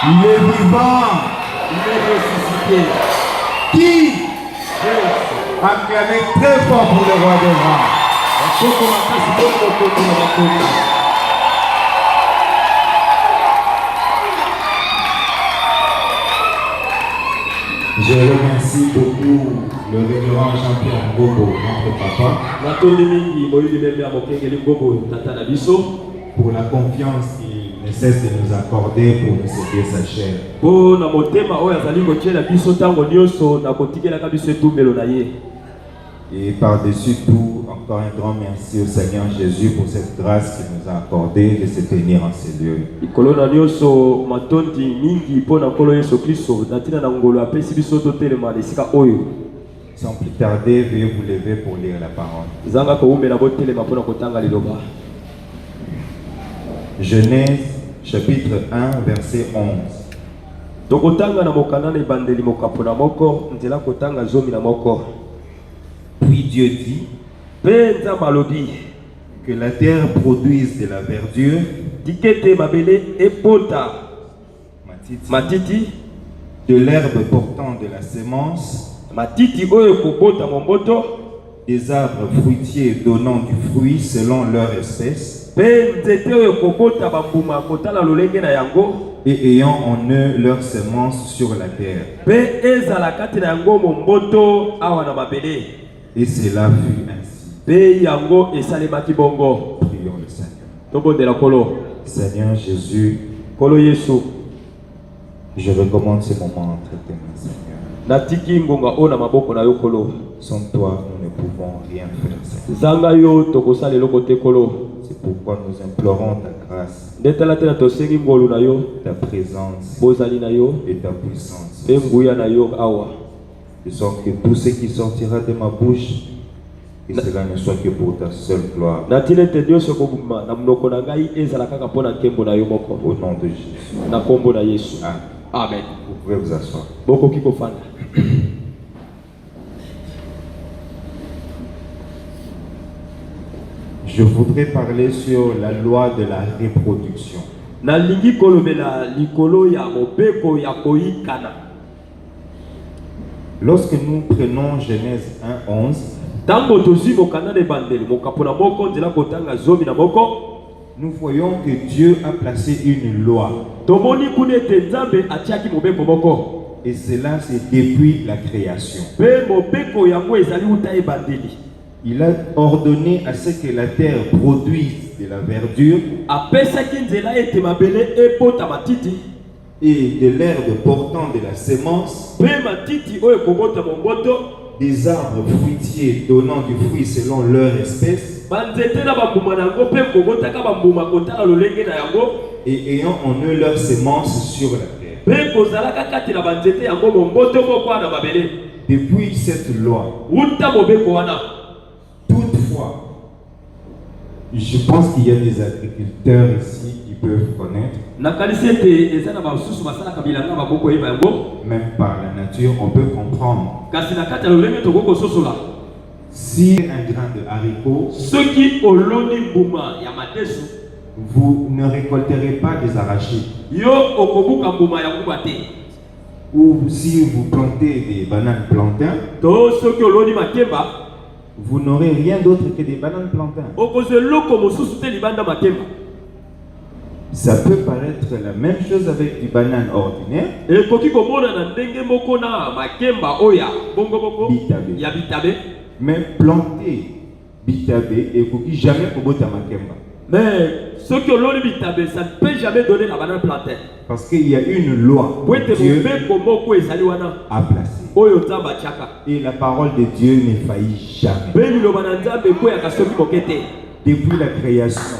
Il est vivant. Il est ressuscité. Qui acclamez très fort pour le roi des rois. Je remercie beaucoup le révérend Jean-Pierre Ngobo, notre papa, pour la confiance qu'il ne cesse de nous accorder pour nous céder sa chair. Et par-dessus tout, encore un grand merci au Seigneur Jésus pour cette grâce qu'il nous a accordée de se tenir en ces lieux. Sans plus tarder, veuillez vous lever pour lire la parole. Genèse chapitre 1 verset 11. Puis Dieu dit que la terre produise de la verdure, de l'herbe portant de la semence, des arbres fruitiers donnant du fruit selon leur espèce, et ayant en eux leur semence sur la terre. Et cela fut ainsi. Prions le Seigneur. Seigneur Jésus, je recommande ce moment entre tes mains, Seigneur. Sans toi, nous ne pouvons rien faire, Seigneur. C'est pourquoi nous implorons ta grâce, ta présence et ta puissance. De sorte que tout ce qui sortira de ma bouche, que cela ne soit que pour ta seule gloire. Au nom de Jésus. Amen. Vous pouvez vous asseoir. Je voudrais parler sur la loi de la reproduction. Lorsque nous prenons Genèse 1:11, nous voyons que Dieu a placé une loi. Et cela, c'est depuis la création. Il a ordonné à ce que la terre produise de la verdure et de l'herbe portant de la semence, des arbres fruitiers donnant du fruit selon leur espèce, et ayant en eux leur semence sur la terre. Depuis cette loi, toutefois, je pense qu'il y a des agriculteurs ici qui peuvent connaître. Même par la nature, on peut comprendre. Si un grain de haricot, vous ne récolterez pas des arachides. Ou si vous plantez des bananes plantains, vous n'aurez rien d'autre que des bananes plantains. Ça peut paraître la même chose avec du banane ordinaire. Bitabé. Mais planter bitabé et koki jamais kobota makemba. Mais ce que l'on bitabé, ça ne peut jamais donner la banane plantaine. Parce qu'il y a une loi que Dieu a placée. Et la parole de Dieu ne faillit jamais. Depuis la création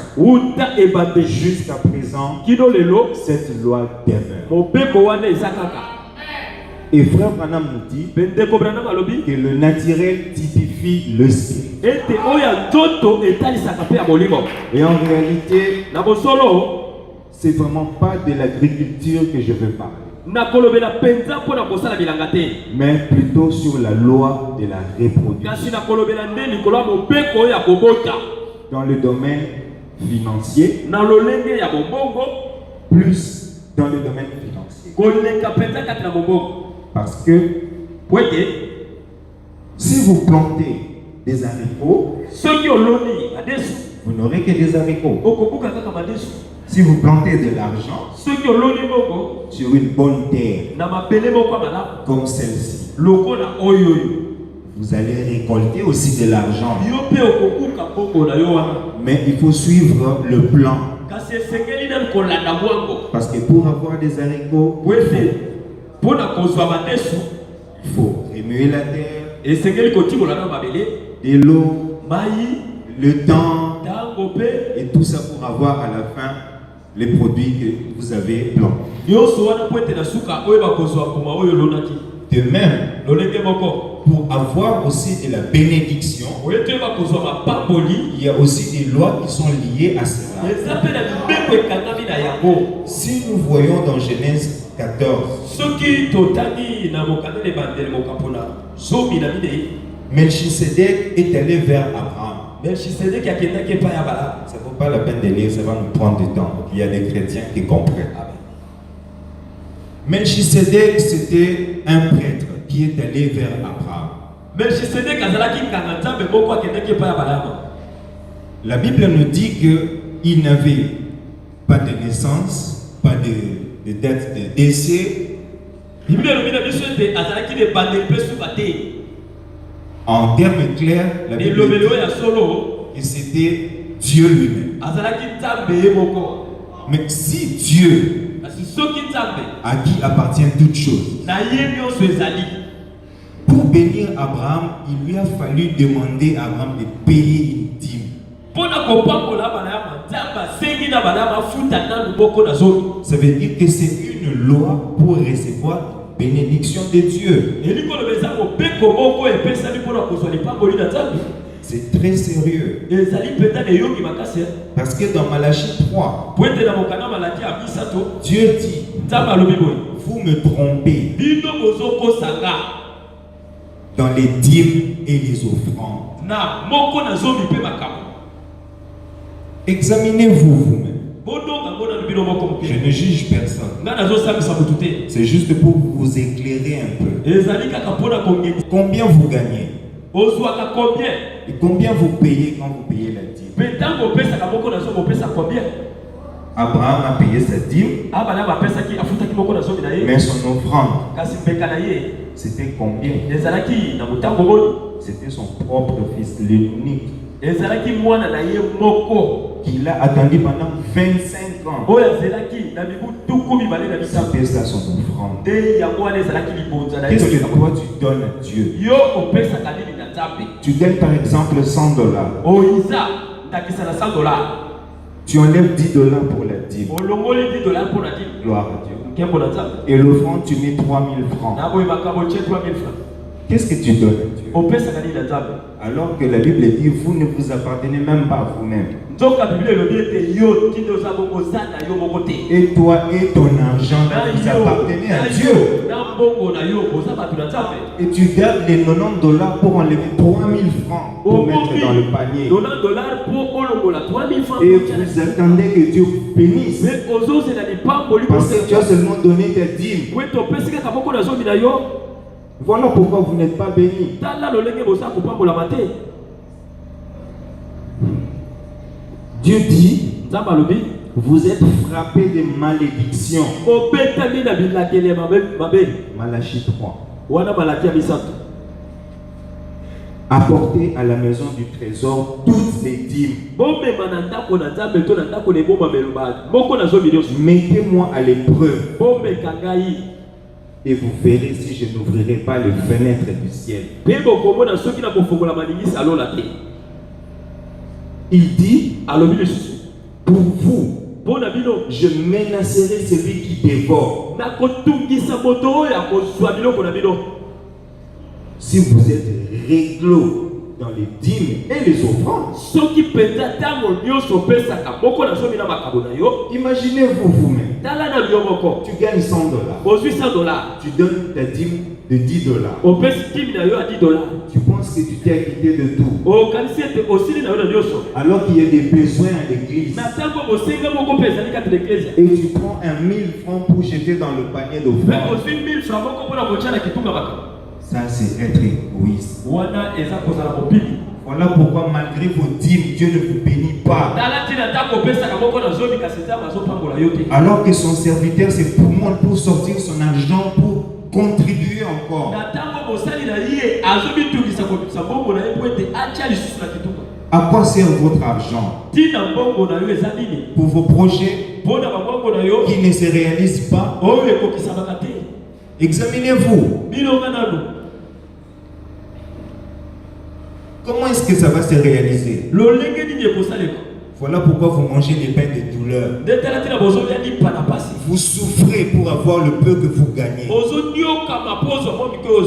jusqu'à présent, cette loi demeure. Et frère Branham nous dit que le naturel typifie le spirituel. Et en réalité, c'est vraiment pas de l'agriculture que je veux parler, mais plutôt sur la loi de la reproduction. Dans le domaine financier, plus dans le domaine financier. Parce que si vous plantez des haricots, vous n'aurez que des haricots. Si vous plantez de l'argent sur une bonne terre comme celle-ci, vous allez récolter aussi de l'argent. Mais il faut suivre le plan. Parce que pour avoir des haricots, il faut remuer la terre, de l'eau, le temps, et tout ça pour avoir à la fin les produits que vous avez plantés. De même, pour avoir aussi de la bénédiction, il y a aussi des lois qui sont liées à cela. Si nous voyons dans Genèse 14, Melchisedec est allé vers Abraham. Ça ne vaut pas la peine de lire, ça va nous prendre du temps. Il y a des chrétiens qui comprennent. Melchisedec, c'était un prêtre qui est allé vers Abraham. La Bible nous dit qu'il n'avait pas de naissance, pas de date de décès. En termes clairs, la Bible dit que c'était Dieu lui-même. Mais si Dieu, à qui appartient toute chose, pour bénir Abraham, il lui a fallu demander à Abraham de payer une dîme. Ça veut dire que c'est une loi pour recevoir la bénédiction de Dieu. C'est très sérieux. Parce que dans Malachie 3, Dieu dit, vous me trompez dans les dîmes et les offrandes. Examinez-vous vous-même. Je ne juge personne. C'est juste pour vous éclairer un peu. Combien vous gagnez? Et combien vous payez quand vous payez la dîme? Abraham a payé sa dîme, mais son offrande, c'était combien? C'était son propre fils, l'unique, qu'il a attendu pendant 25 ans. C'était ça son offrande. Qu'est-ce que toi tu donnes à Dieu? Tu donnes par exemple $100. Tu enlèves $10 pour la dîme. Gloire à Dieu. Et l'offrande, tu mets 3000 francs. Qu'est-ce que tu donnes à Dieu? Alors que la Bible dit, vous ne vous appartenez même pas à vous-même. Et toi et ton argent, vous appartenez à Dieu. Et tu gardes les $90 pour enlever 3000 francs pour mettre dans le panier. Et vous attendez que Dieu vous bénisse. Parce que tu as seulement donné tes dîmes. Voilà pourquoi vous n'êtes pas bénis. Dieu dit, vous êtes frappés de malédiction. Malachie 3. Apportez à la maison du trésor toutes les dîmes. Mettez-moi à l'épreuve. Et vous verrez si je n'ouvrirai pas les fenêtres du ciel. Il dit, pour vous, je menacerai celui qui dévore. Si vous êtes réglo dans les dîmes et les offrandes, imaginez-vous vous-même. Tu gagnes $100. Tu donnes ta dîme de $10. Tu penses que tu t'es acquitté de tout, alors qu'il y a des besoins à l'église, et tu prends 1000 francs pour jeter dans le panier d'offrande, ça c'est être égoïste. Voilà pourquoi malgré vos dîmes, Dieu ne vous bénit pas. Alors que son serviteur c'est pour sortir son argent pour contribuer encore. À quoi sert votre argent? Pour vos projets qui ne se réalisent pas? Examinez-vous. Comment est-ce que ça va se réaliser? Voilà pourquoi vous mangez des pains de douleur. Vous souffrez pour avoir le peu que vous gagnez.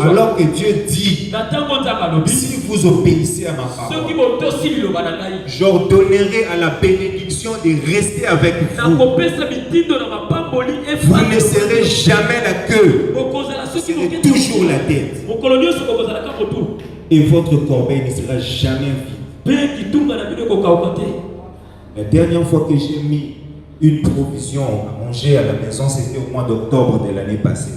Alors que Dieu dit, si vous obéissez à ma parole, j'ordonnerai à la bénédiction de rester avec vous. Vous ne serez jamais la queue. Vous serez toujours la tête. Et votre corbeille ne sera jamais vide. La dernière fois que j'ai mis une provision à manger à la maison, c'était au mois d'octobre de l'année passée.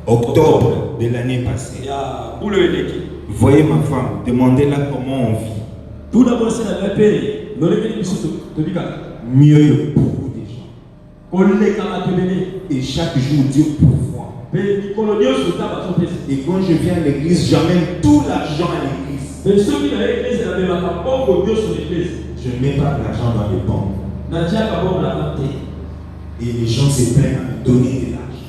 Octobre de l'année passée. Vous voyez ma femme, demandez-la comment on vit. Mieux que beaucoup de gens. Et chaque jour, Dieu pourvoit. Et quand je viens à l'église, j'amène tout l'argent à l'église. Je ne mets pas l'argent dans les banques. Et les gens se plaignent à me donner de l'argent.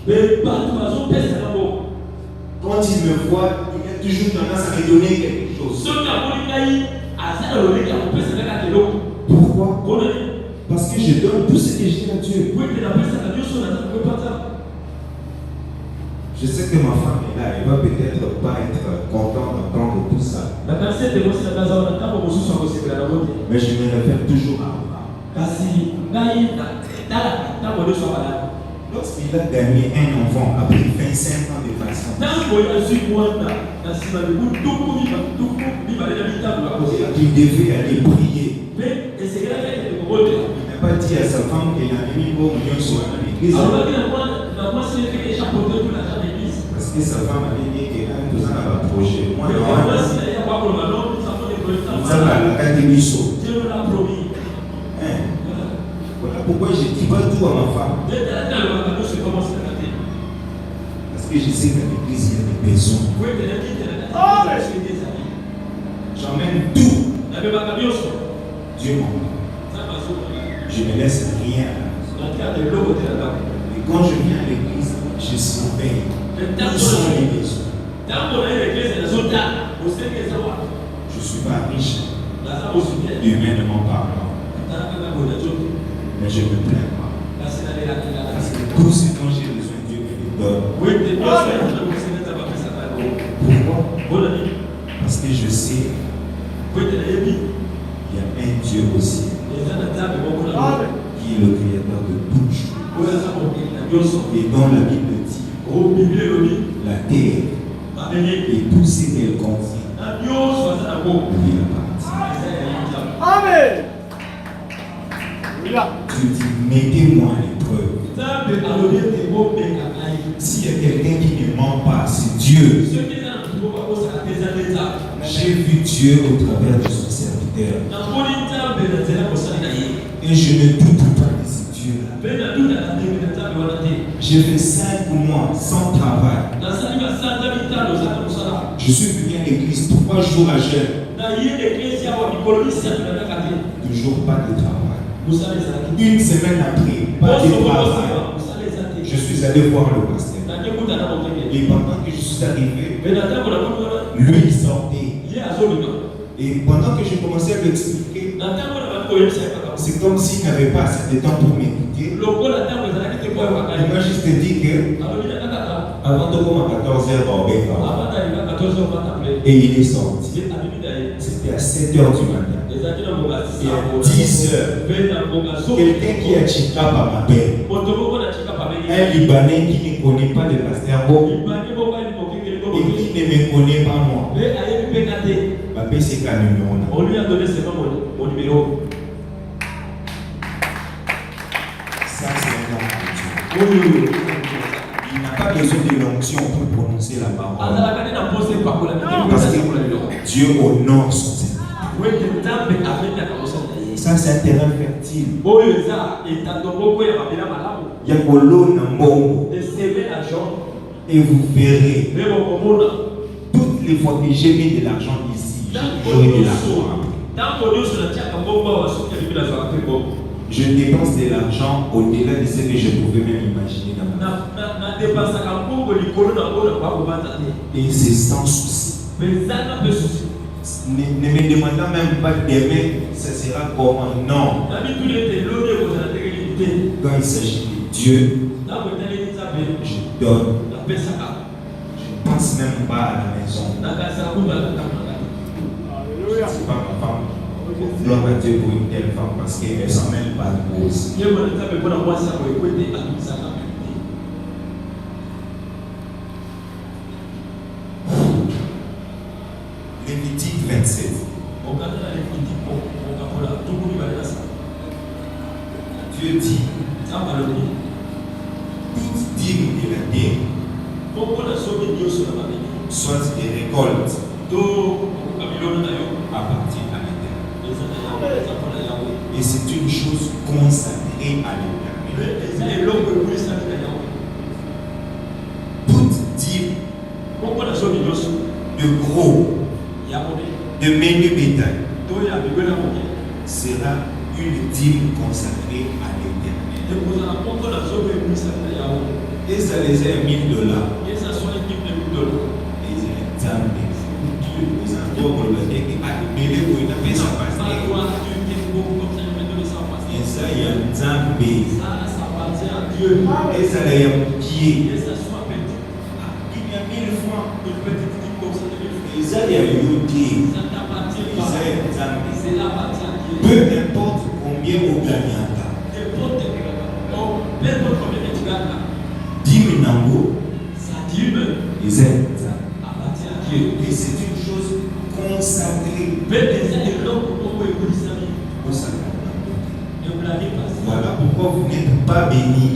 Quand ils me voient, il y a toujours tendance à me donner quelque chose. Pourquoi? Parce que je donne tout ce que j'ai à Dieu. Je sais que ma femme est là, elle va peut-être pas être contente d'entendre tout ça. Mais je me réfère toujours à Abraham. Lorsqu'il a gagné un enfant après 25 ans de patience, il devait aller prier. Il n'a pas dit à sa femme qu'il a mis bon million sur l'église. Parce que sa femme avait dit qu'elle a besoin d'un projet. Moi, non. Ça va, la catégorie. Voilà pourquoi je ne dis pas tout à ma femme. Parce que je sais qu'à l'église, il y a des besoins. J'emmène tout. Dieu m'emmène. Je ne laisse rien. Et quand je viens à l'église, je surveille. Où sont les besoins? Je ne suis pas riche, humainement parlant. Mais je ne me plains pas. Parce que tout ce dont j'ai besoin, Dieu me le donne. Pourquoi? Parce que je sais qu'il y a un Dieu au ciel qui est le créateur de toutes choses. Et dont la Bible dit la terre et tout ce qu'elle contient lui appartient. Amen. Tu dis, mettez-moi à l'épreuve. S'il y a quelqu'un qui ne ment pas, c'est Dieu. J'ai vu Dieu au travers de son serviteur. Et je ne doute pas de ce Dieu-là. J'ai fait 5 mois sans travail. Je suis venu à l'église 3 jours à jeûne. Toujours pas de travail. Une semaine après, pas de travail. Je suis allé voir le pasteur. Et pendant que je suis arrivé, lui il sortait. Et pendant que je commençais à lui expliquer, c'est comme s'il n'avait pas assez de temps pour m'écouter. Il m'a juste dit que avant de commencer à 14h et il est sorti. C'était à 7h du matin. Et à 10h, quelqu'un qui a Chikapa m'appelle. Un Libanais qui ne connaît pas le pasteur Bo. ne me connaît pas moi. On lui a donné seulement mon numéro. Ça, c'est un homme de Dieu. Il n'a pas besoin de l'onction pour prononcer la parole. Parce que Dieu honore son Seigneur. Ça, c'est un terrain fertile. Il y a et vous verrez toutes les fois que j'ai mis de l'argent ici, j'aurai de l'argent. Je dépense de l'argent au-delà de ce que je pouvais même imaginer dans ma vie. Et c'est sans souci. Ne me demandant même pas demain, ça sera comment. Non. Quand il s'agit de Dieu, je donne. Je ne pense même pas à la maison. C'est pas ma femme. Gloire à Dieu pour une telle femme parce qu'elle ne s'en mêle pas de cause. Lévitique 27. Dieu dit toute dîme de la terre, soit des récoltes, appartient à l'Éternel. Et c'est une chose consacrée à l'Éternel. Toute dîme de gros, de menu bétail sera une dîme consacrée à l'Éternel. Et ça les est $1000. Et ça soit une dîme de $1000. Et ils ont vous entendez le dire que à mêler où il a fait ça passer. Et ça y a un Zambé. Et ça y a un pied. Il y a 1000 francs. Et ça y a un yogi. Et ça y a un Zambé. Peu importe combien vous gagnez. 10 000 nango. Et ça y a un Zambé. Et c'est une chose consacrée. Voilà pourquoi vous n'êtes pas bénis.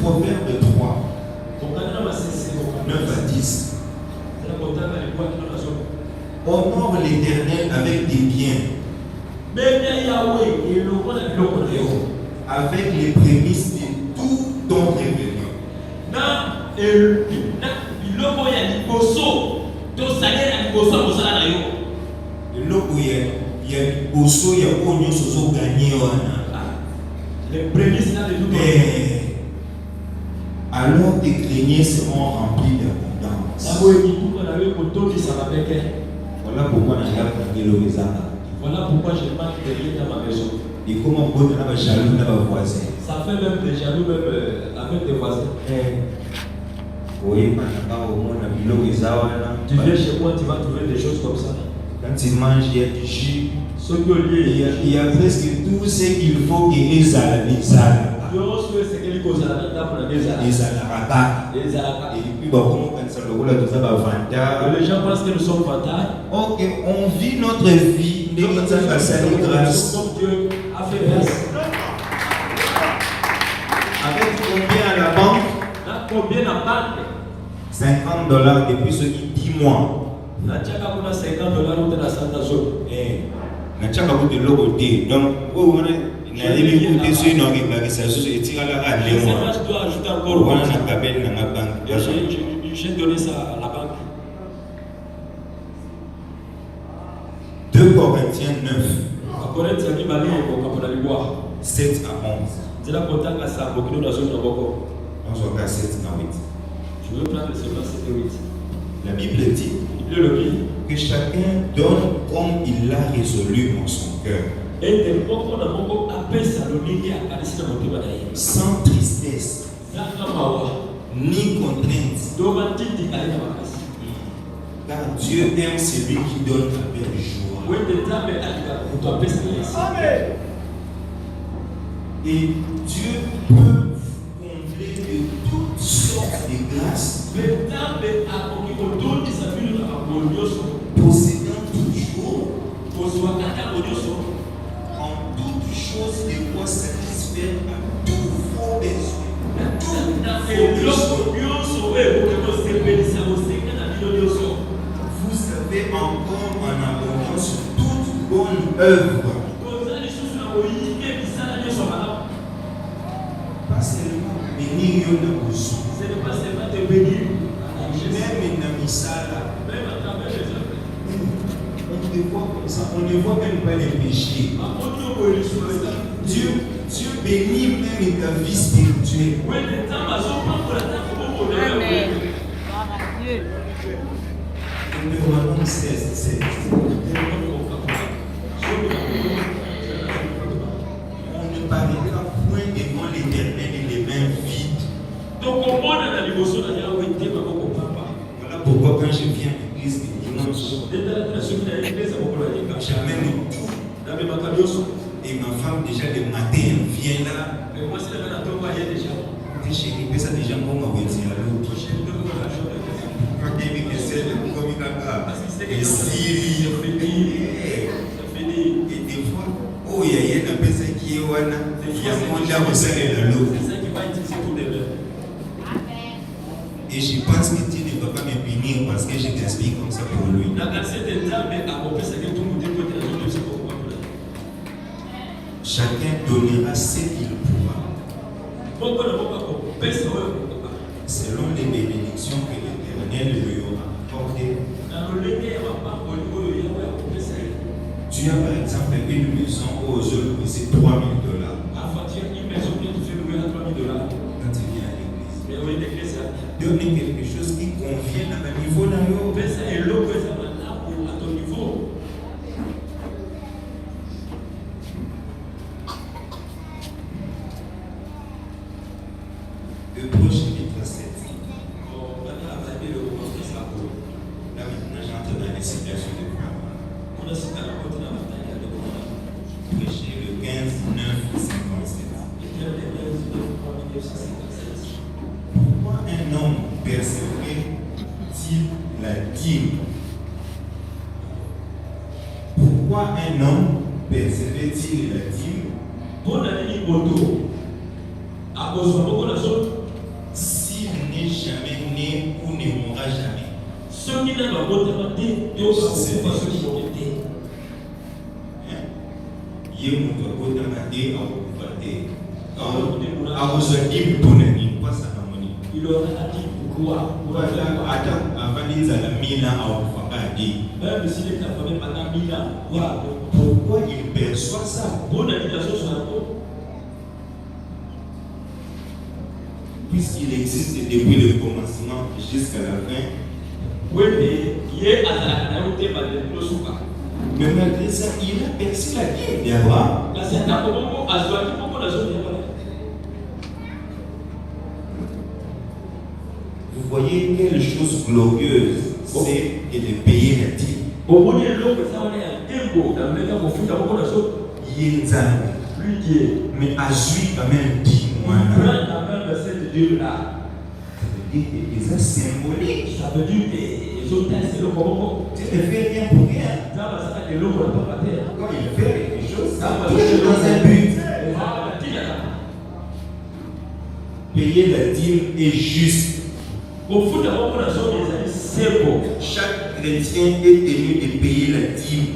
Proverbe 3, 9 à 10. Honore l'Éternel avec des biens, avec les prémices de tout ton revenu. Les prémices là de tout. Alors tes greniers seront remplis d'abondance. Voilà pourquoi on a voilà pourquoi je manque de rien dans ma maison. Et comment on peut avoir jaloux dans ma voisin. Ça fait même des jaloux même avec des voisins. Oui, tu viens chez moi, tu vas trouver des choses comme ça. Quand tu manges, il y a du jus. Il y a presque tout ce qu'il faut que les alades. Et puis, les gens pensent que nous sommes vantards. Ok, on vit notre vie. Dieu a fait grâce. Avec combien à la banque? Combien la banque? $50 depuis ce 10 mois. $50 ou de la Santa Zone. Donc, je dois ajouter encore. J'ai donné ça à la banque. 2 Corinthiens 9, 7 à 11. C'est la contact à ça, beaucoup de choses dans beaucoup. On se regarde 7 à 8. Je veux prendre le 7 à 8. La Bible dit que chacun donne comme il l'a résolu en son cœur. Sans tristesse, ni contrainte. Car Dieu aime celui qui donne avec joie. Et Dieu peut vous combler de toutes sortes de grâces possédant toujours, en toutes choses, de quoi satisfaire à tous vos besoins. Vous avez encore en abondance toute bonne œuvre. Pas seulement bénir le besoin. Ce n'est pas seulement te bénir. Même dans Misala. On te voit comme ça. On ne voit même pas les péchés. Dieu bénit même ta vie spirituelle. Amen. Numéro 16. On ne parlera point devant l'Éternel et les mains vides. Voilà pourquoi quand je viens à l'église le dimanche, j'amène tout. Et ma femme déjà le matin vient là. T'es chérie, mais ça déjà bon à vous dire à l'autre. Quand il me essaie de comme il a et Syrie, et des fois, oh il y a un personne qui est wana, il y a mon là au sein de l'eau. Et je pense que tu ne vas pas me punir parce que je t'explique comme ça pour lui. Chacun donnera ce qu'il pourra. Selon les bénédictions que l'Éternel lui aura accordées. Tu as par exemple une maison aux œufs où c'est $3,000. Quand tu viens à l'église, donner quelque chose qui convient à un niveau d'un autre. Hébreux chapitre 7. Là maintenant j'entre dans les situations de pouvoir. Prêcher le 15, 9, 57. Pourquoi un homme persévère-t-il la dîme? Pourquoi un homme persévère-t-il la dîme? S'il n'est jamais né ou ne mourra jamais. Il aura dit pourquoi. Pourquoi il perçoit ça? Puisqu'il existe depuis le commencement jusqu'à la fin. Mais malgré ça, il a perçu la dîme d'Abraham. Vous voyez quelle chose glorieuse c'est de payer la dîme. Mais à juif quand même 10 mois. Ça veut dire que c'est symbolique. Ça veut dire que tu ne fais rien pour rien. Quand il fait quelque chose, ça touche dans un but. Payer la dîme est juste. Chaque chrétien est tenu de payer la dîme.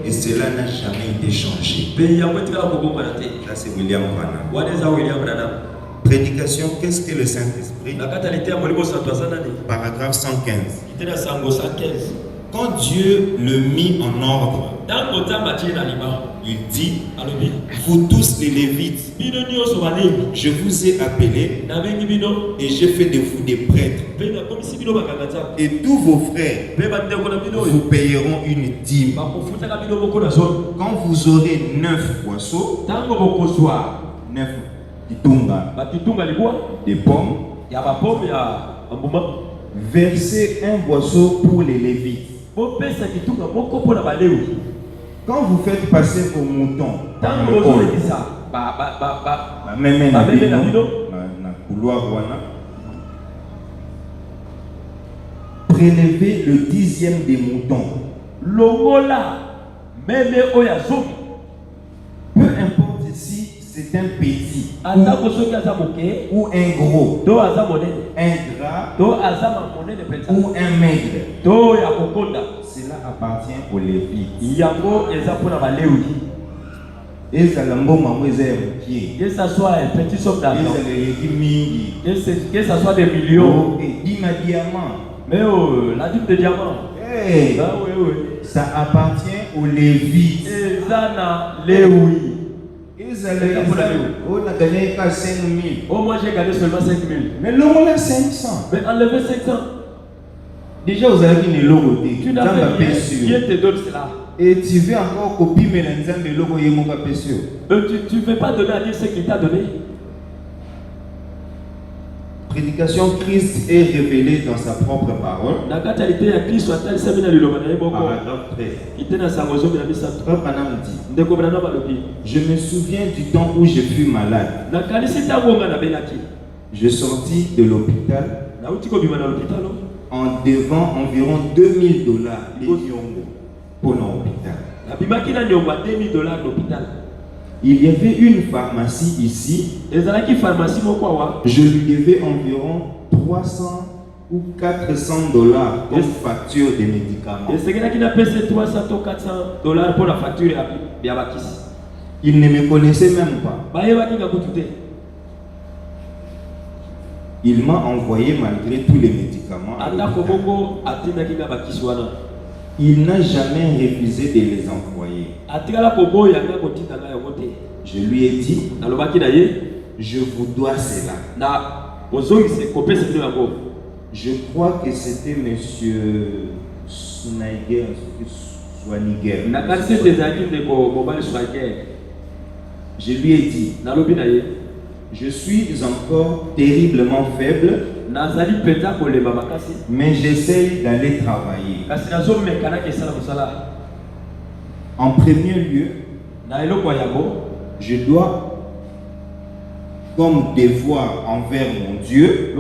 Et cela n'a jamais été changé. Ça c'est William Branham. Prédication, qu'est-ce que le Saint-Esprit? Paragraphe 115. Quand Dieu le mit en ordre, il dit, vous tous les Lévites, je vous ai appelés et j'ai fait de vous des prêtres. Et tous vos frères vous payeront une dîme. Quand vous aurez 9 boisseaux, 9 des pommes, versez un boisseau pour les Lévites. Quand vous faites passer vos moutons dans le hall, Prélever le 10e des moutons. Longola, même oyazomi. Peu importe si c'est un petit ou un gros, un gras ou un maigre, cela appartient aux Lévites. Et que ça soit un petit somme d'argent, que ça soit des millions, mais la dîme de diamant, ça appartient aux Lévites. On a gagné 5 000. Oh, moi j'ai gagné seulement 5 000. Mais l'homme on a 500. Mais enlever 500. Déjà, vous avez dit le logo. Tu n'as pas rien. Dieu te donne cela. Et tu veux encore copier le logo et mon papécio. Tu ne veux pas donner à Dieu ce qu'il t'a donné. Prédication, Christ est révélé dans sa propre parole. Paragraphe 13. Frère Branham dit: je me souviens du temps où je fus malade. Je sortis de l'hôpital en devant environ $2000 pour l'hôpital. Il y avait une pharmacie ici. Je lui devais environ 300 ou $400 comme facture des médicaments. Il ne me connaissait même pas. Il m'a envoyé malgré tous les médicaments. Il n'a jamais refusé de les envoyer. Je lui ai dit: je vous dois cela. Je crois que c'était monsieur Swaniger. Je lui ai dit: je suis encore terriblement faible, mais j'essaye d'aller travailler. En premier lieu, je dois, comme devoir envers mon Dieu,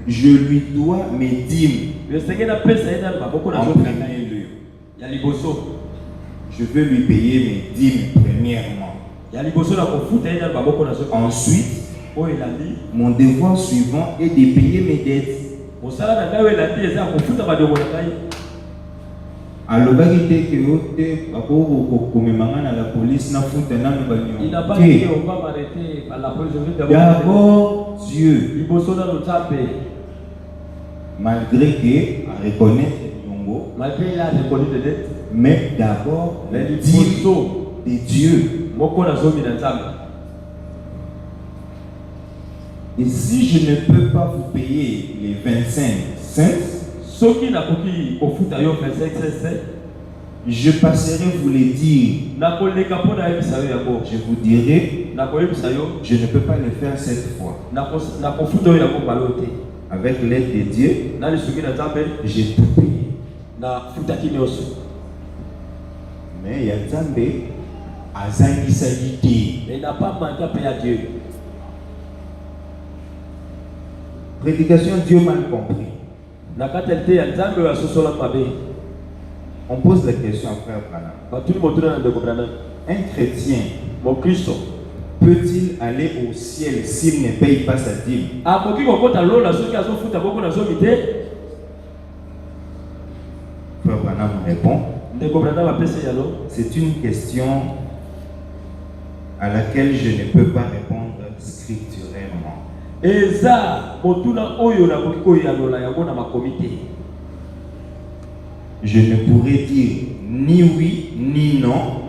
je lui dois mes dîmes. En premier lieu, je veux lui payer mes dîmes premièrement. Ensuite, mon devoir suivant est de payer mes dettes. Alors, il n'a pas dit on va m'arrêter par la police. D'abord Dieu, malgré qu'il reconnaît des dettes, mais d'abord les dîmes de Dieu. Et si je ne peux pas vous payer les 25 cents, je passerai vous les dire. Je vous dirai: je ne peux pas le faire cette fois. Avec l'aide de Dieu, j'ai tout payé. Mais il y a Zambé Azangi Sagiti. Il n'a pas manqué à payer à Dieu. Prédication, Dieu mal compris. On pose la question à frère Branham. Un chrétien peut-il aller au ciel s'il ne paye pas sa dîme? Frère Branham répond: c'est une question à laquelle je ne peux pas répondre scripturairement. Je ne pourrais dire ni oui ni non,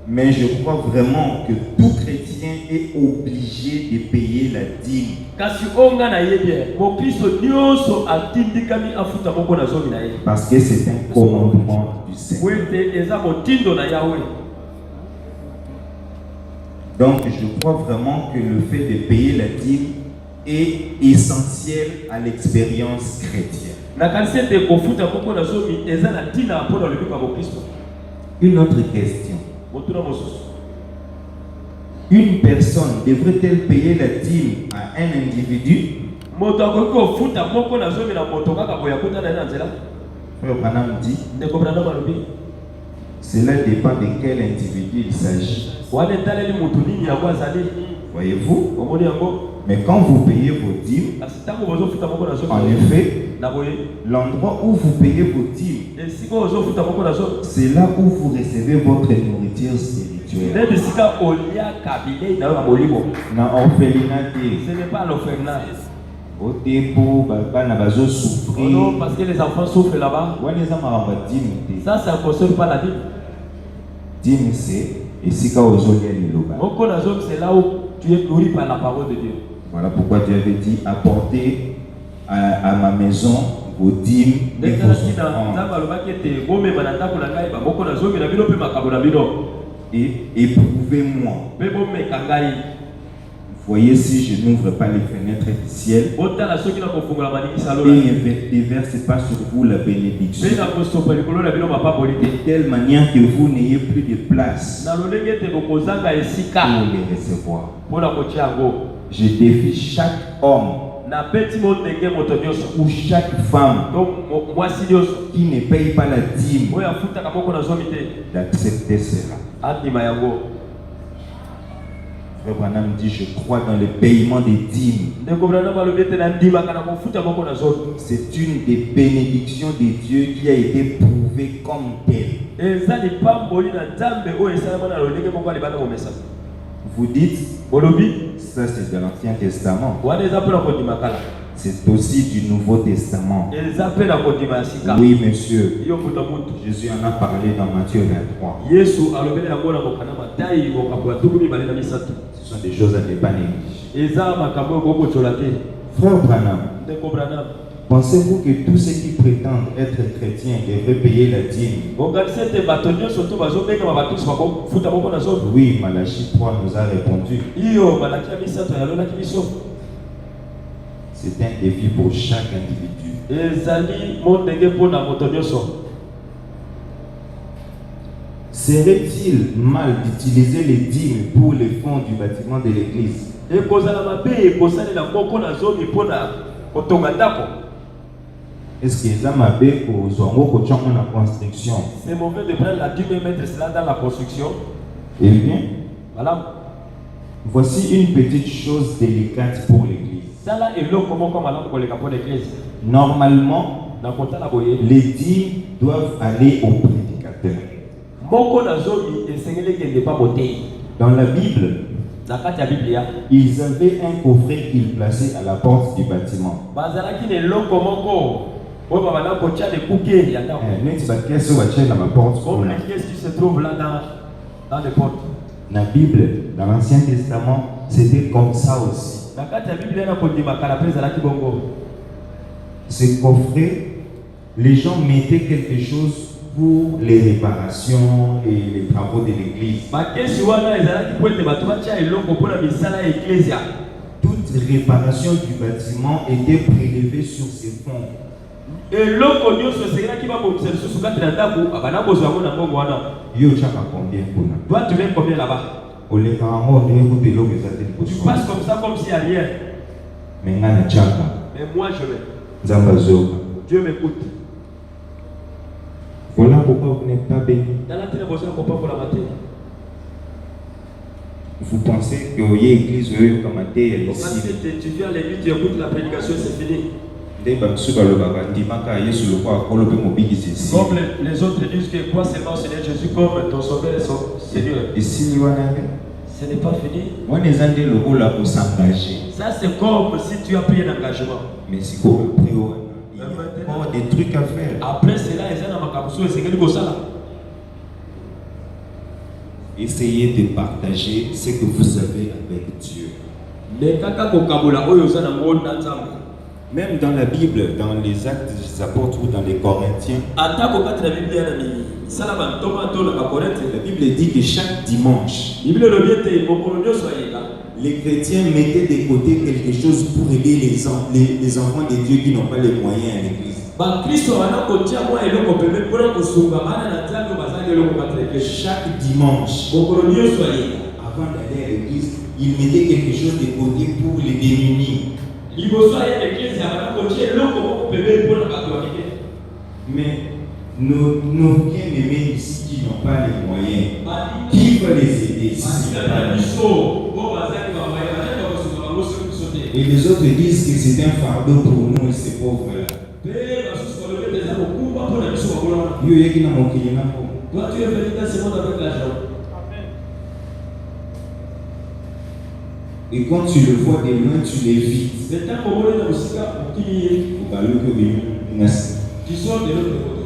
mais je crois vraiment que tout chrétien est obligé de payer la dîme. Parce que c'est un commandement du Seigneur. Donc je crois vraiment que le fait de payer la dîme est essentiel à l'expérience chrétienne. Une autre question. Une personne devrait-elle payer la dîme à un individu? Branham dit, cela dépend de quel individu il s'agit. Voyez-vous? Mais quand vous payez vos dîmes, en effet, l'endroit où vous payez vos dîmes, c'est là où vous recevez votre nourriture spirituelle. Ce n'est pas l'orphelinat. Non, parce que les enfants souffrent là-bas. Ça ne concerne pas la dîme. Dîme, c'est là où tu es nourri par la parole de Dieu. Voilà pourquoi Dieu avait dit apportez à ma maison vos dîmes et vos offrandes. Et éprouvez-moi. Voyez si je n'ouvre pas les fenêtres du ciel et ne déverse pas sur vous la bénédiction de telle manière que vous n'ayez plus de place pour les recevoir. Je défie chaque homme ou chaque femme qui ne paye pas la dîme d'accepter cela. Frère Branham dit, je crois dans le paiement des dîmes. C'est une des bénédictions de Dieu qui a été prouvée comme telle. Vous dites, ça c'est de l'Ancien Testament. C'est aussi du Nouveau Testament. Oui, monsieur. Jésus en a parlé dans Matthieu 23. Ce sont des choses à ne pas négliger. Frère Branham, pensez-vous que tous ceux qui prétendent être chrétiens devraient payer la dîme? Oui, Malachie 3 nous a répondu. C'est un défi pour chaque individu. Serait-il mal d'utiliser les dîmes pour les fonds du bâtiment de l'église? Est-ce que ça m'a fait pour la construction? C'est mauvais de prendre la dîme et mettre cela dans la construction. Eh bien, voilà. Voici une petite chose délicate pour l'église. Normalement, les dîmes doivent aller au prédicateur. Dans la Bible, ils avaient un coffret qu'ils plaçaient à la porte du bâtiment. Comme les pièces qui se trouvent là dans les portes. La Bible, dans l'Ancien Testament, c'était comme ça aussi. Ce coffret, les gens mettaient quelque chose pour les réparations et les travaux de l'église. Toute réparation du bâtiment était prélevée sur ces fonds. Yo chaka combien kuna? Toi tu mets combien là-bas? Tu passes comme ça comme s'il n'y a rien. Mais moi je mets. Dieu m'écoute. Voilà pourquoi vous n'êtes pas béni. Vous pensez que vous avez église comme ici? Tu viens à l'église, tu écoutes la prédication, c'est fini. Comme les autres disent que crois seulement au Seigneur Jésus comme ton sauveur et son Seigneur. Ce n'est pas fini. Ça c'est comme si tu as pris un engagement. Mais si vous avez des trucs à faire. Après cela, essayez de partager ce que vous avez avec Dieu. Même dans la Bible, dans les Actes des Apôtres ou dans les Corinthiens, la Bible dit que chaque dimanche, les chrétiens mettaient de côté quelque chose pour aider les enfants de Dieu qui n'ont pas les moyens à l'église. Chaque dimanche, avant d'aller à l'église, il mettait quelque chose de côté pour les démunis. Mais nos bien-aimés ici qui n'ont pas les moyens, qui va les aider ici? Et les autres disent que c'est un fardeau pour nous, ces pauvres-là. Toi, tu es venu dans ce monde avec l'argent. Et quand tu le vois de loin, tu l'évites. Tu sors de l'autre côté.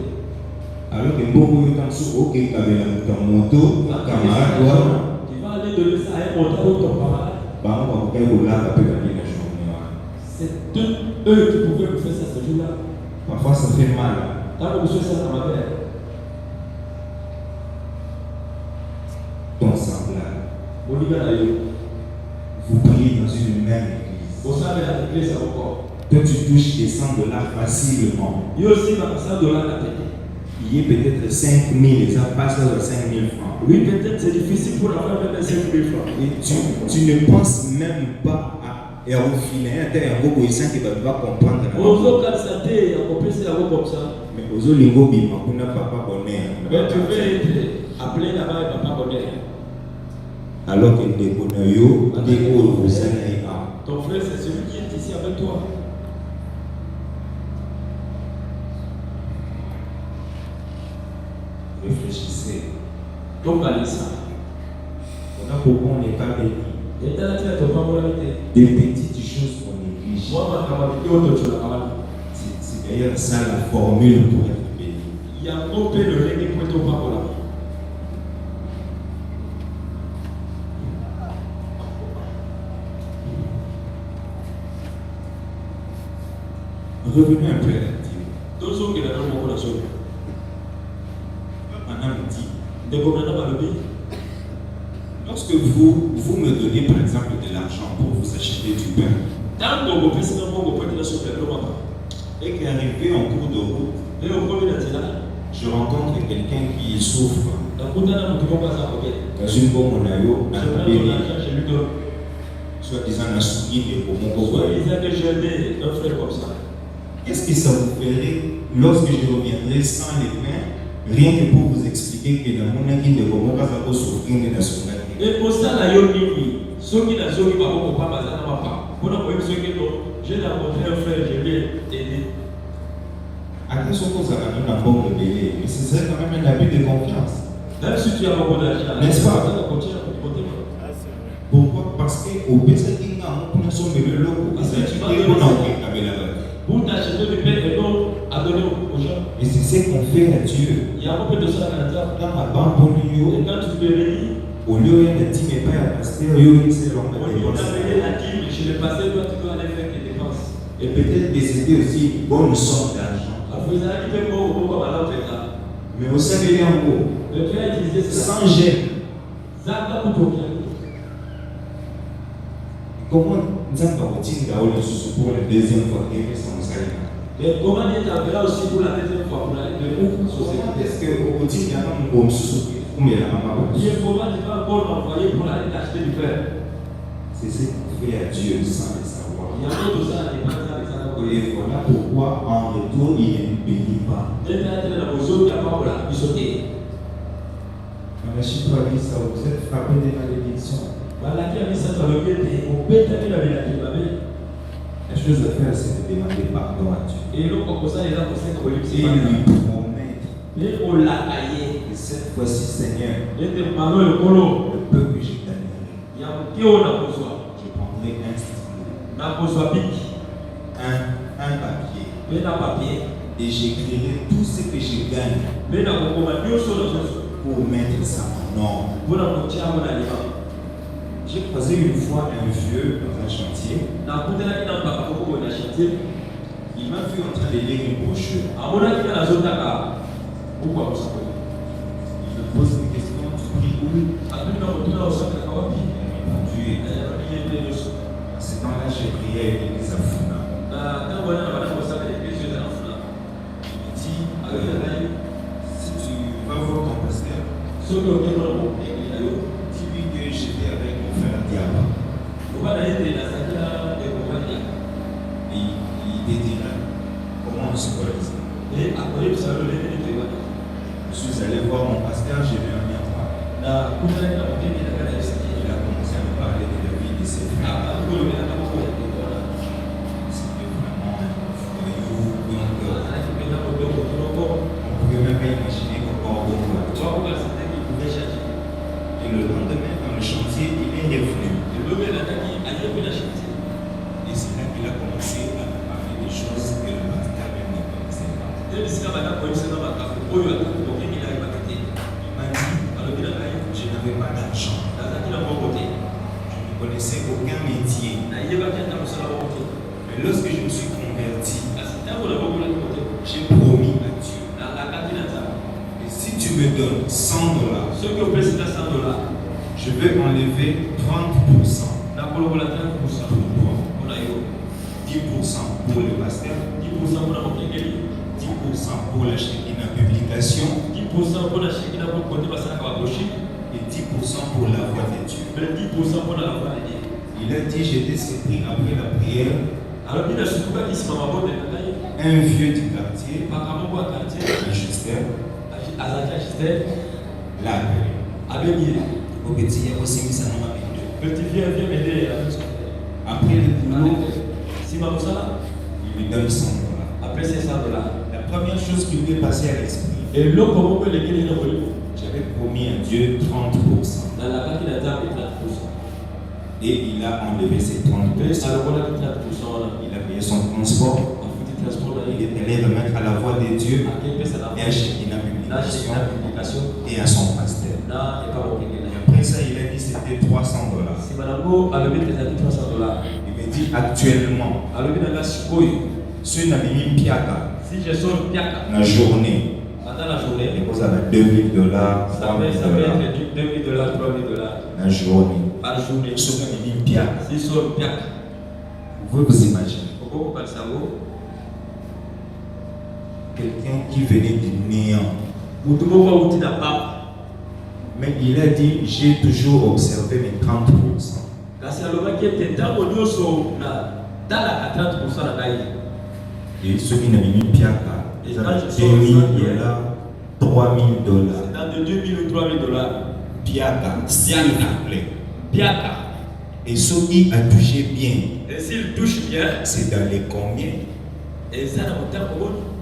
Alors que beaucoup de temps, ok, ton moto, camarade, tu vas aller donner ça à un moto ou ton camarade. C'est eux qui pouvaient vous faire ça ce jour-là. Parfois ça fait mal. Quand vous faites ça dans ma mère, ton semblable, vous priez dans une même église. Vous savez la église encore. Toi tu touches des $100 facilement. Il y a aussi $100 à payer. Il y a peut-être 5 000 et ça passe à 5 000 francs. Oui, peut-être c'est difficile pour avoir 5 000 francs. Et tu ne penses même pas à refiler un tel qui va comprendre. Mais aux lingo bima kuna papa bonheur. Mais tu veux être appelé là-bas et papa bonheur. Alors que des bonheurs, des gros vous allez. Ton frère, c'est celui qui est ici avec toi. Réfléchissez. Donc, allez ça. On a beaucoup, on n'est pas béni. Des petites choses qu'on néglige. C'est d'ailleurs ça la formule pour être béni. Il y a un peu le règne pour être pas là. Revenons un peu à la Dieu. Lorsque vous me donnez par exemple de l'argent pour vous acheter du pain, et qu'arrivé en cours de route, je rencontre quelqu'un qui souffre dans une bonne monayo, soit-disant la souris de qu'est-ce que ça vous ferait lorsque je reviendrai sans les pains, rien que pour vous expliquer que dans mon avis de comment ça peut souffrir de la souris? Et pour ça, la yoni, ceux qui n'ont pas pour j'ai rencontré un frère, je l'ai aidé. À quel chose ça va nous d'abord révéler? Mais ce serait quand même un abus de confiance. Même si tu as beaucoup d'argent, n'est-ce pas? Pourquoi? Parce qu'au PC, il y a un peu de somme de l'eau. Pour t'acheter du pain et l'eau à donner aux gens. Et c'est ce qu'on fait à Dieu. Il y a un peu de ça à l'intérieur. Dans ma banque, et quand tu te réunis, au lieu de dire mais pas à pasteur, il y a la dîme, je l'ai passé, toi tu dois aller faire des dépenses. Et peut-être que c'était aussi une bonne somme d'argent. Mais vous savez bien où? Sans gêne. Comment nous avons pour la deuxième fois qu'il fait son salaire? Mais comment il est aussi pour la deuxième fois pour aller de est-ce que au quotidien, on se souvient? Il est comment tu vas encore m'envoyer pour aller acheter du pain? C'est ce qu'on fait à Dieu sans le savoir. Il y a d'autres choses à dépenser. Et voilà pourquoi en retour il ne nous bénit pas. Vous êtes frappé des malédictions. La chose à faire, c'est de demander pardon à Dieu. Et lui promettre que cette fois-ci, Seigneur, le peu que j'ai gagné, je prendrai un stylo, un papier, et j'écrirai tout ce que je gagne pour mettre ça en ordre. J'ai croisé une fois un vieux dans un chantier. Il m'a vu en train de lire une brochure. Il me pose une question, tu pries où? C'est dans là j'ai prié à l'église à Funa. Il me dit, si tu vas voir ton pasteur, dis-lui que j'étais avec mon frère Diaba. Il te dira comment on se voit ici. Je suis allé voir mon pasteur, je lui ai mis en parler. Il a commencé à me parler de la vie de ses frères. C'était vraiment voyou, donc on ne pouvait même pas imaginer comment on va. Et le lendemain, dans le chantier, il est revenu. Et c'est là qu'il a commencé à me parler des choses que le pasteur même ne connaissait pas. Il m'a dit, je n'avais pas d'argent. Je ne connaissais aucun métier. Mais lorsque je me suis converti, j'ai promis à Dieu. Et si tu me donnes $100, je vais enlever 30% pour toi, 10% pour le pasteur, 10% pour la Shekinah publication, et 10% pour la voix de Dieu. Il a dit, j'étais surpris après la prière. Un vieux du quartier, Ajuster, l'a appelé. Au petit, il y a aussi mis ça dans ma vie. Petit viens m'aider. Après le boulot, si ma ça, il lui donne $100. Après ces $100, la première chose qui lui est passée à l'esprit, et l'eau comment que les j'avais promis à Dieu 30%. Dans la partie de 30%. Et il a enlevé ces 30%. Il a payé son transport. Il est allé remettre à la voix de Dieu et à Shekinah publication et à son pasteur. Et après ça, il a dit c'était $300. Il me dit actuellement, si je sors la journée, vous avez $2,000, $3,000. La journée. Vous vous imaginez quelqu'un qui venait du néant. Mais il a dit, j'ai toujours observé mes 30%. Et ceux qui n'avaient mis piaka, ils avaient $2,000, $3,000. Dans de 2,000 ou $3,000. Piaka, s'il vous plaît. Piaka. Et ceux qui a touché bien. Et s'il touche bien, c'est dans les combien? Et ça dans mon temps.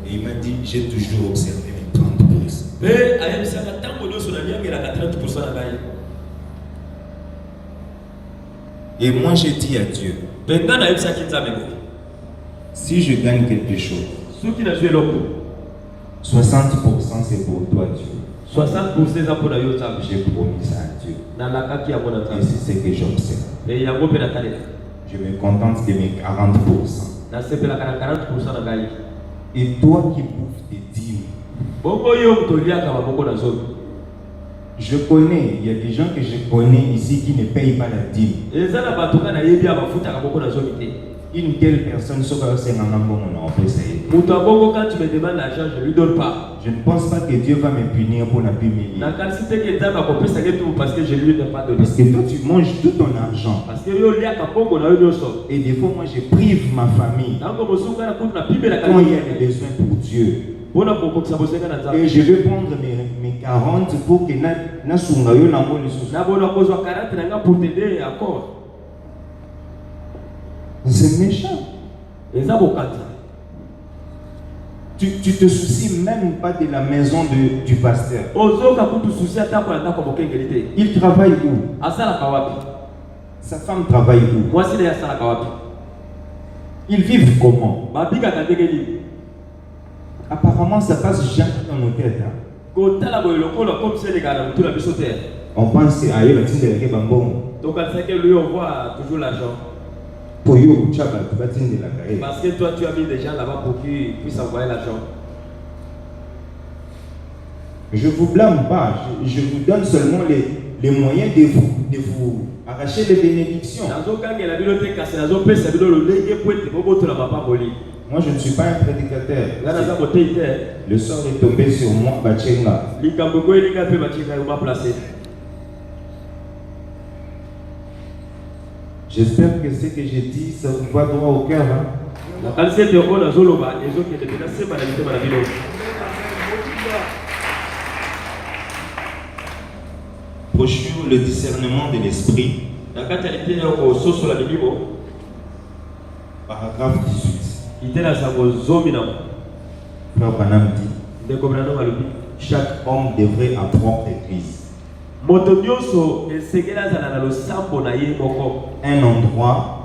Et il m'a dit, j'ai toujours observé mes 30%. Mais à ça dans temps sur la ligne, il a 30% la gagne. Et moi j'ai dit à Dieu, si je gagne quelque chose, 60% c'est pour toi Dieu. 60% c'est pour Dieu. J'ai promis ça à Dieu. Et c'est ce que j'observe. Je me contente de mes 40%. Et toi qui bouffes tes dîmes, je connais, il y a des gens que je connais ici qui ne payent pas la dîme. Une telle personne, quand tu me demandes l'argent, je ne lui donne pas. Je ne pense pas que Dieu va me punir pour la humilier. Parce que toi, tu manges tout ton argent. Et des fois, moi, je prive ma famille. Quand il y a des besoins pour Dieu. Et je vais prendre mes 40 pour que c'est méchant. Tu te soucies même pas de la maison du pasteur. Il travaille où? Sa femme travaille où? Ils vivent comment? Apparemment, ça passe jamais dans nos têtes. Hein? On pense à eux, donc on sait que lui on voit toujours l'argent. Parce que toi tu as mis des gens là-bas pour qu'ils puissent envoyer l'argent. Je ne vous blâme pas, je vous donne seulement les moyens de vous arracher les bénédictions. Moi je ne suis pas un prédicateur. Le sort est tombé sur moi, Bachenga. J'espère que ce que j'ai dit, ça vous va droit au cœur. Hein? Brochure le discernement de l'esprit. Paragraphe 18. Frère Branham dit, chaque homme devrait avoir propre église. Un endroit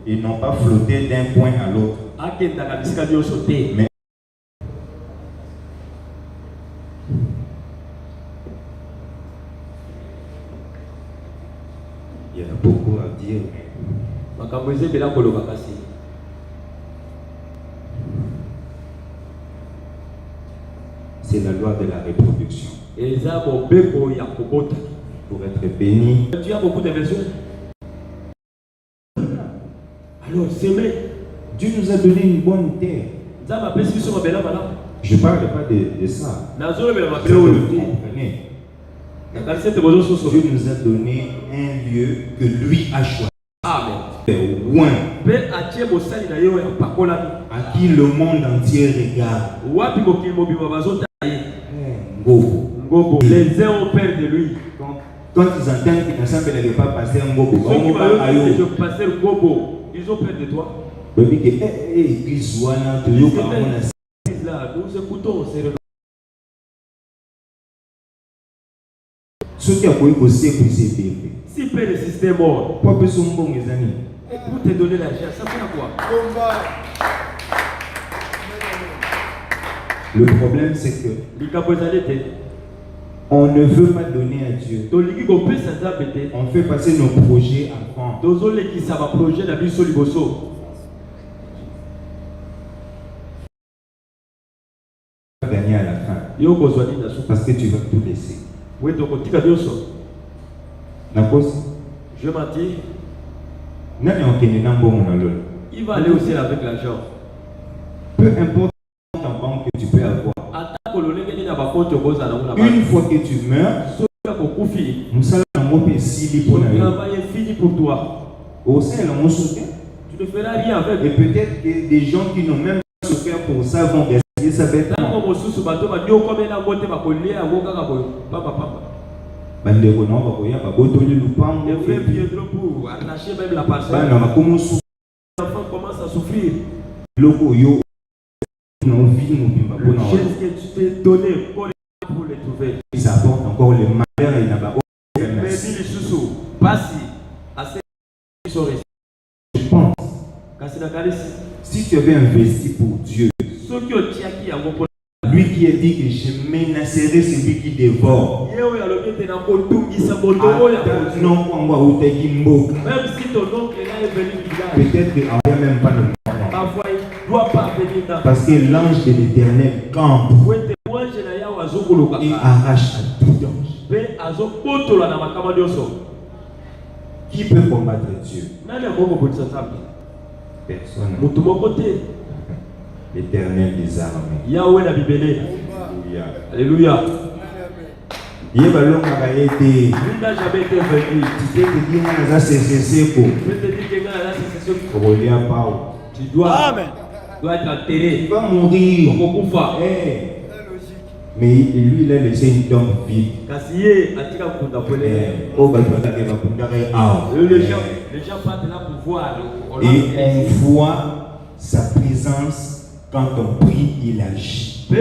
et non pas flotter d'un point à l'autre. Mais il y a beaucoup à dire. C'est la loi de la reproduction. Pour être béni. Tu as beaucoup de versions. Alors, s'aimer. Dieu nous a donné une bonne terre. Je ne parle pas de ça. Vous comprenez? Dieu nous a donné un lieu que lui a choisi. Loin. À qui le monde entier regarde. Les uns ont peur de lui. Quand ils entendent qu'ils ne semblent pas passer un gobo, ils ont peur de toi. Nous écoutons. Si peut résister mort, pour te donner l'argent, ça fait quoi? Le problème, c'est que on ne veut pas donner à Dieu. On fait passer nos projets avant. Gagner à la fin. Parce que tu vas tout laisser. Je m'en dis, il va aller aussi avec l'argent. Peu importe ta banque que tu peux avoir. Une fois que tu meurs, le travail est fini pour toi. Tu ne feras rien avec. Et peut-être que des gens qui n'ont même pas souffert pour ça vont gaspiller sa bête. Les enfants commencent à souffrir. Le geste que tu t'es donné pour les trouver. Ils apportent encore le malheur et il n'a pas. Je pense, si tu avais investi pour Dieu, lui qui a dit que je menacerai celui qui dévore. Même si ton oncle est venu du village, peut-être qu'il n'y a même pas de parfois il ne doit pas venir dans. Parce que l'ange de l'Éternel campe et arrache à tout danger. Qui peut combattre Dieu? Personne. L'Éternel des armées. Yahweh la Bible. Alléluia. Il n'a jamais été venu. Tu sais que Dieu n'a tu dois être enterré. Il va mourir. Mais lui, il a laissé une tombe vide. Les gens partent là pour voir. Et on voit sa présence. Quand on prie, il agit. Oui.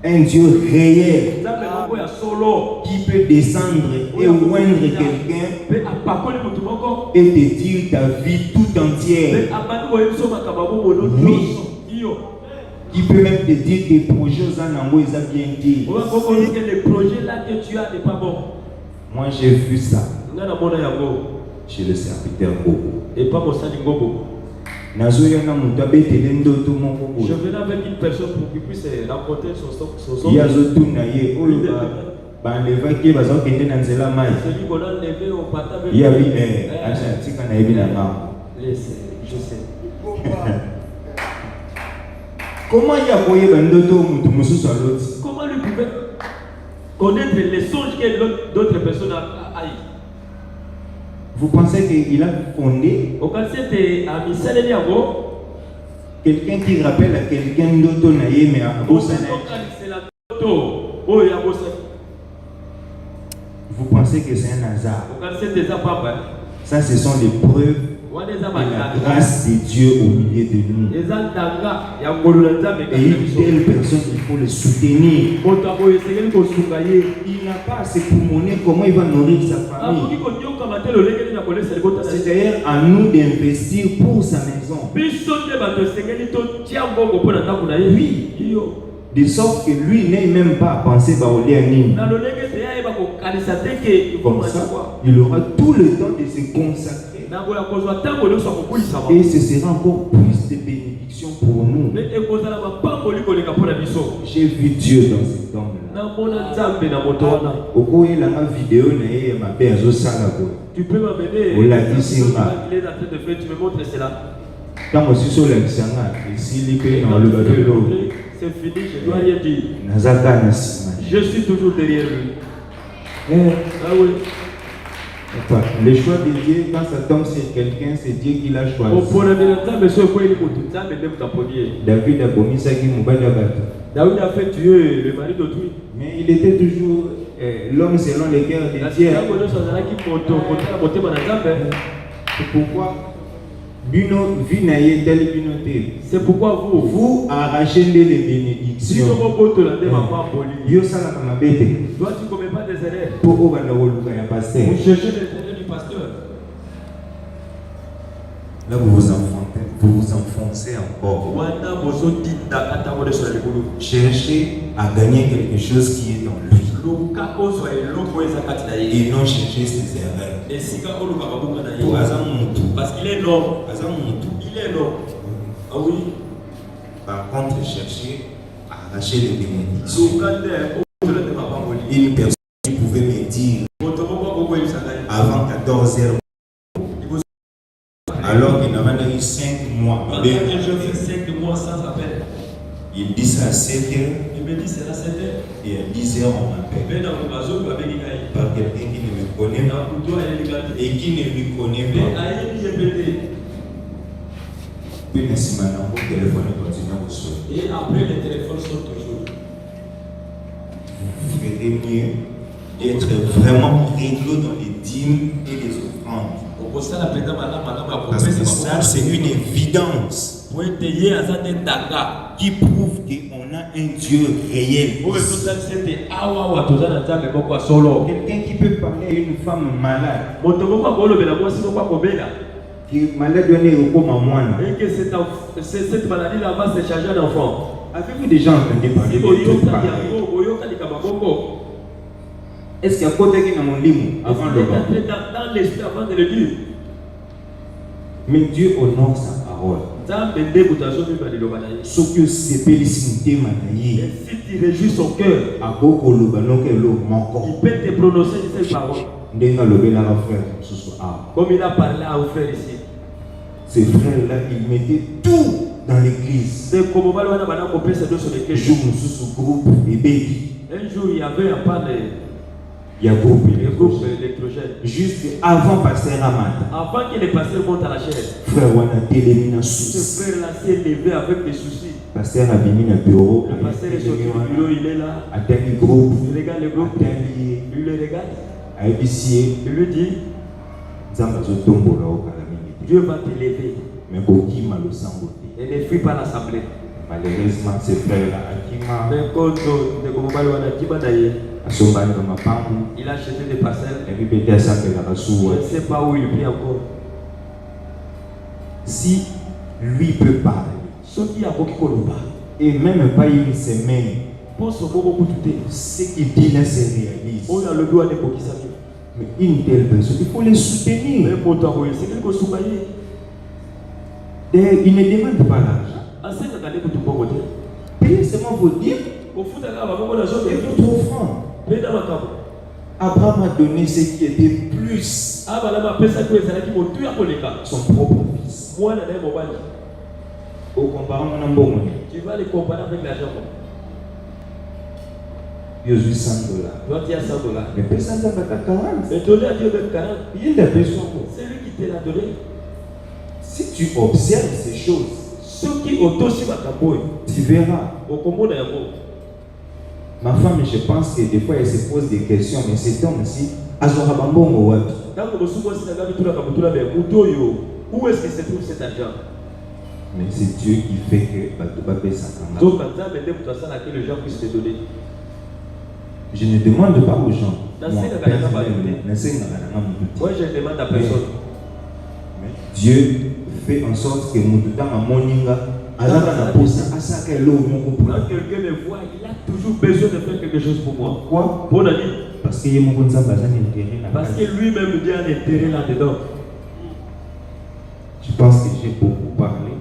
Un Dieu réel qui peut descendre et oindre quelqu'un et te dire ta vie tout entière. Oui. Qui peut même te dire tes projets en ils ont bien dit. Les projets là que tu as n'est pas bon. Moi j'ai vu ça. Chez le serviteur Gogo. Et pas mon sali Gogo. Je venais avec une personne pour qu'il puisse raconter son son. Il y a celui qu'on a levé au patin. Il y a je sais. Comment il y a comment lui pouvait connaître les songes que d'autres personnes a eu? Vous pensez qu'il a fondé quelqu'un qui rappelle à quelqu'un d'autre mais à vous pensez que c'est un hasard? Ça, ce sont les preuves de la grâce de Dieu au milieu de nous. Et une telle personne, il faut le soutenir. Il n'a pas assez pour monnaie, comment il va nourrir sa famille? C'est d'ailleurs à nous d'investir pour sa maison. Oui. De sorte que lui n'ait même pas à penser au lianing. Comme ça, il aura tout le temps de se consacrer. Et ce sera encore plus de bénédiction pour nous. J'ai vu Dieu dans cet homme-là. Tu peux m'amener. Tu me montres cela. C'est fini, je dois rien dire. Je suis toujours derrière lui. Ah oui. Le choix de Dieu, quand ça tombe sur quelqu'un, c'est Dieu qui l'a choisi. David a fait tuer le mari d'autrui. Mais il était toujours l'homme selon le cœur de Dieu. C'est pourquoi c'est pourquoi vous arrachez les bénédictions. Toi, tu ne commets pas des erreurs. Vous cherchez les erreurs du pasteur. Là, vous vous enfoncez encore. Cherchez à gagner quelque chose qui est dans lui. Et non chercher ses erreurs. Parce qu'il est l'homme. Il est l'homme. Ah oui. Par contre, chercher à arracher les bénédictions. Une personne qui pouvait me dire avant 14 heures, alors qu'il n'avait eu 5 mois. Je fais 5 mois sans appel. Il dit ça à 7 heures. Il me dit c'est à 7 heures. Et à 10 heures, on m'appelle. Par quelqu'un qui ne me connaît pas. Et qui ne lui connaît pas. Puis, merci maintenant, mon téléphone continue à vous sonner. Et après, le téléphone sonne toujours. Vous ferez mieux d'être vraiment réglo dans les dîmes et les offrandes. Parce que ça, c'est une évidence qui prouve qu'on a un Dieu réel. Quelqu'un qui peut parler à une femme malade. Qui est malade et que cette maladie-là va se charger un enfant. Avez-vous déjà entendu parler de trucs pareils? Est-ce qu'il y a côté qui est dans mon livre avant le dans l'esprit avant de le dire? Mais Dieu honore sa parole. Ce que c'est félicité manaïe. Si tu réjouis son cœur, il peut te prononcer cette parole. Comme il a parlé à un frère ici. Ces frères-là, ils mettaient tout dans l'église. Un jour, il y avait un panel. Il y a groupe électrogène. Juste avant passer à Mata. Avant que le pasteur monte à la chaise. Frère Wana télémina souci. Ce frère-là s'est levé avec des soucis. Pasteur a mis dans le bureau. Le pasteur est sorti du bureau, il est là. Attends le groupe. Il regarde le groupe. Il le regarde. Il lui dit Dieu va te lever. Mais et ne fuis pas l'assemblée. Malheureusement, ces frères-là, il a acheté des parcelles. Je ne sais pas où il prie encore. Si lui peut parler, et même pas une semaine, ce qu'il dit là se réalise. Mais une telle personne, il faut les soutenir. Il ne demande pas l'argent. Payez seulement vos dîmes et votre offrande. Abraham a donné ce qui était plus son propre fils. Tu vas les comparer avec l'argent. $100. Toi, tu as $100. Mais personne n'a pas 40. Mais donner à Dieu même 40. Il y a des personnes. C'est lui qui te l'a donné. Si tu observes ces choses, ceux qui ont aussi tu verras. Ma femme, je pense que des fois, elle se pose des questions, mais cet homme-ci, où est-ce que se trouve cet argent? Mais c'est Dieu qui fait que tu vas payer ça. Donc, que les gens puissent te donner. Je ne demande pas aux gens. Moi, je demande à personne. Mais Dieu fait en sorte que Moutouta a moninga. Alors, quand quelqu'un me voit, il a toujours besoin de faire quelque chose pour moi. Pourquoi? Pour la vie. Parce que lui-même Dieu a un intérêt là-dedans. Je pense que j'ai beaucoup parlé.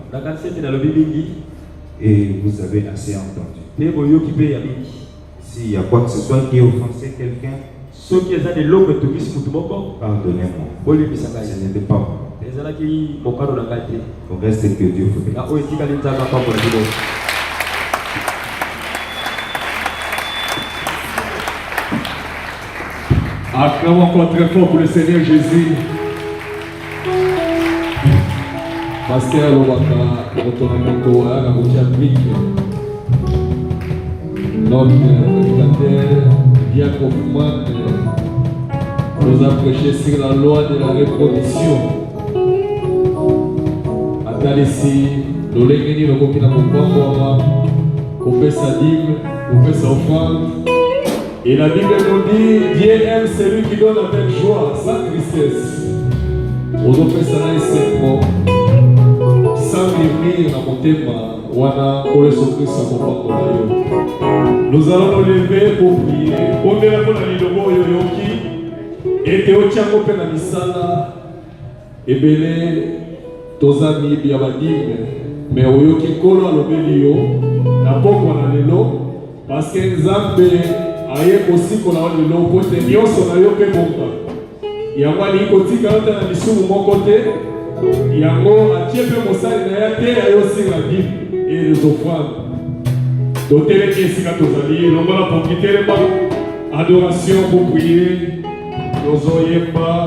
Et vous avez assez entendu. S'il y a quoi que ce soit qui a offensé quelqu'un, pardonnez-moi. Ce n'était pas moi. Au reste que Dieu fait. Acclamons encore très fort pour le Seigneur Jésus. Pasteur Lobaka, notre prédicateur, bien conformant, nous a prêché sur la loi de la reproduction. Atalisi, nous l'avons dit, nous avons dit, nous fait sa dîme, nous fait sa offrande. Et la Bible nous dit, Dieu aime celui qui donne avec joie, sans tristesse. Nous avons fait ça là simplement, sans murmure dans mon thème, nous allons nous lever pour prier. On est là pour la lilobo yoyoki. Et Théotiako pe na misala. Ebele tozami biabadime. Mais oyoki kolo alobeli yo. Na poko na lelo. Parce que Nzambe aye kosiko na lelo kote nyonso na yo pe bonga. Yango ali kotika yo na lisumu moko te. Yango atie pe mosali na ya te ayo singa Bible et les offrandes. Doter les Jessica Tozali, l'homme la pour quitter les pas. Adoration pour prier. Nous oyez pas.